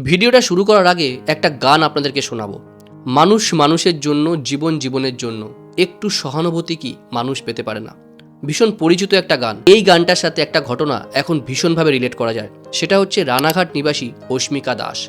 ভিডিওটা শুরু করার আগে একটা গান আপনাদেরকে শোনাবো। মানুষ মানুষের জন্য, জীবন জীবনের জন্য একটু সহানুভূতি কি মানুষ পেতে পারে না? ভীষণ পরিচিত একটা গান। এই গানটার সাথে একটা ঘটনা এখন ভীষণভাবে রিলেট করা যায়। সেটা হচ্ছে রানাঘাট নিবাসী অস্মিকা দাস।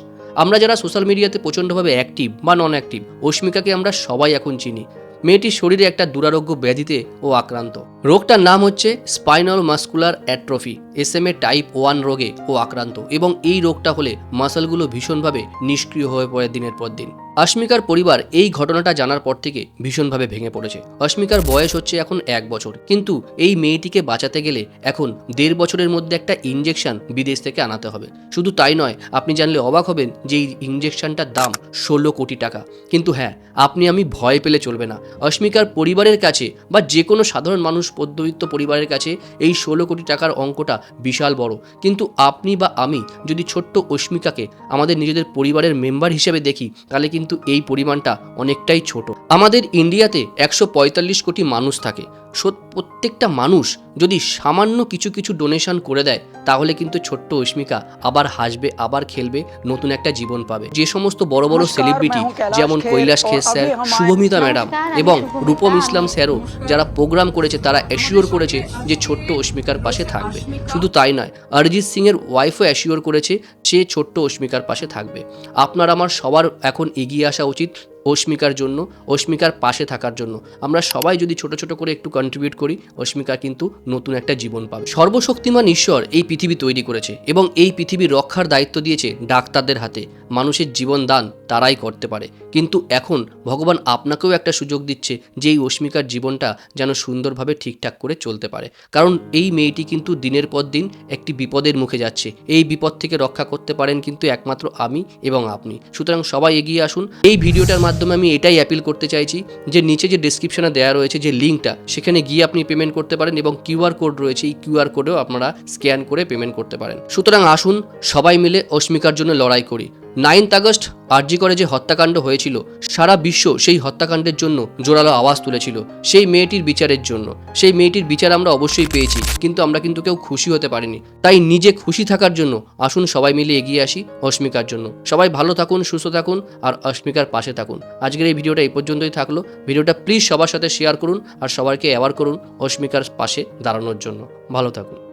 আমরা যারা সোশ্যাল মিডিয়াতে প্রচণ্ডভাবে অ্যাক্টিভ বা নন অ্যাক্টিভ, অস্মিকাকে আমরা সবাই এখন চিনি। মেয়েটির শরীরে একটা দুরারোগ্য ব্যাধিতে ও আক্রান্ত। রোগটার নাম হচ্ছে spinal muscular atrophy, SMA type 1 রোগে ও আক্রান্ত, এবং এই রোগটা হলে মাসলগুলো ভীষণভাবে নিষ্ক্রিয় হয়ে পড়ে দিনের পর দিন। অস্মিকার পরিবার এই ঘটনাটা জানার পর থেকে ভীষণভাবে ভেঙে পড়েছে। অস্মিকার বয়স হচ্ছে এখন 1 বছর, কিন্তু এই মেয়েটিকে বাঁচাতে গেলে এখন 1.5 বছরের মধ্যে একটা ইনজেকশন বিদেশ থেকে আনাতে হবে। শুধু তাই নয়, আপনি জানলে অবাক হবেন যে এই ইনজেকশনটার দাম 16 কোটি টাকা। কিন্তু হ্যাঁ, আপনি আমি ভয় পেলে চলবে না। অস্মিকার পরিবারের কাছে বা যে কোনো সাধারণ মানুষ, মধ্যবিত্ত পরিবারের কাছে এই 16 কোটি টাকার অঙ্কটা বিশাল বড়। কিন্তু আপনি বা আমি যদি ছোট্ট অস্মিকাকে আমাদের নিজেদের পরিবারের মেম্বার হিসেবে দেখি, তাহলে কিন্তু এই পরিমাণটা অনেকটাই ছোট। আমাদের ইন্ডিয়াতে 145 কোটি মানুষ থাকে। প্রত্যেকটা মানুষ যদি সামান্য কিছু কিছু ডোনেশন করে দেয়, তাহলে কিন্তু ছোট্ট অস্মিকা আবার হাসবে, আবার খেলবে, নতুন একটা জীবন পাবে। যে সমস্ত বড় বড় সেলিব্রিটি যেমন কৈলাস খের স্যার, শুভমিতা ম্যাডাম এবং রূপম ইসলাম স্যারও যারা প্রোগ্রাম করেছে, তারা অ্যাসিওর করেছে যে ছোট্ট অস্মিকার পাশে থাকবে। শুধু তাই নয়, অরিজিৎ সিংয়ের ওয়াইফও অ্যাসিওর করেছে সে ছোট্ট অস্মিকার পাশে থাকবে। আপনার আমার সবার এখন এগিয়ে আসা উচিত অস্মিকার জন্য, অস্মিকার পাশে থাকার জন্য। আমরা সবাই যদি ছোট ছোট করে একটু কন্ট্রিবিউট করি, অস্মিকা কিন্তু নতুন একটা জীবন পাবে। সর্বশক্তিমান ঈশ্বর এই পৃথিবী তৈরি করেছে এবং এই পৃথিবীর রক্ষার দায়িত্ব দিয়েছে ডাক্তারদের হাতে। মানুষের জীবন দান তারাই করতে পারে, কিন্তু এখন ভগবান আপনাকেও একটা সুযোগ দিচ্ছে যে এই অস্মিকার জীবনটা যেন সুন্দরভাবে ঠিকঠাক করে চলতে পারে। কারণ এই মেয়েটি কিন্তু দিনের পর দিন একটি বিপদের মুখে যাচ্ছে। এই বিপদ থেকে রক্ষা করতে পারেন কিন্তু একমাত্র আমি এবং আপনি। সুতরাং সবাই এগিয়ে আসুন। এই ভিডিওটার মাধ্যমে আমি এটাই অ্যাপিল করতে চাইছি যে নিচে যে ডেসক্রিপশনে দেওয়া রয়েছে যে লিঙ্কটা, সেখানে গিয়ে আপনি পেমেন্ট করতে পারেন এবং QR কোড রয়েছে, এই QR কোডেও আপনারা স্ক্যান করে পেমেন্ট করতে পারেন। সুতরাং আসুন সবাই মিলে অস্মিকার জন্য লড়াই করি। 9 আগস্ট আরজি করে যে হত্যাকাণ্ড হয়েছিল, সারা বিশ্ব সেই হত্যাকাণ্ডের জন্য জোরালো আওয়াজ তুলেছিল, সেই মেয়েটির বিচারের জন্য। সেই মেয়েটির বিচার আমরা অবশ্যই পেয়েছি, কিন্তু আমরা কিন্তু কেউ খুশি হতে পারিনি। তাই নিজে খুশি থাকার জন্য আসুন সবাই মিলে এগিয়ে আসি অস্মিকার জন্য। সবাই ভালো থাকুন, সুস্থ থাকুন আর অস্মিকার পাশে থাকুন। আজকের এই ভিডিওটা এই পর্যন্তই থাকলো। ভিডিওটা প্লিজ সবার সাথে শেয়ার করুন আর সবাইকে অ্যাওয়ার করুন অস্মিকার পাশে দাঁড়ানোর জন্য। ভালো থাকুন।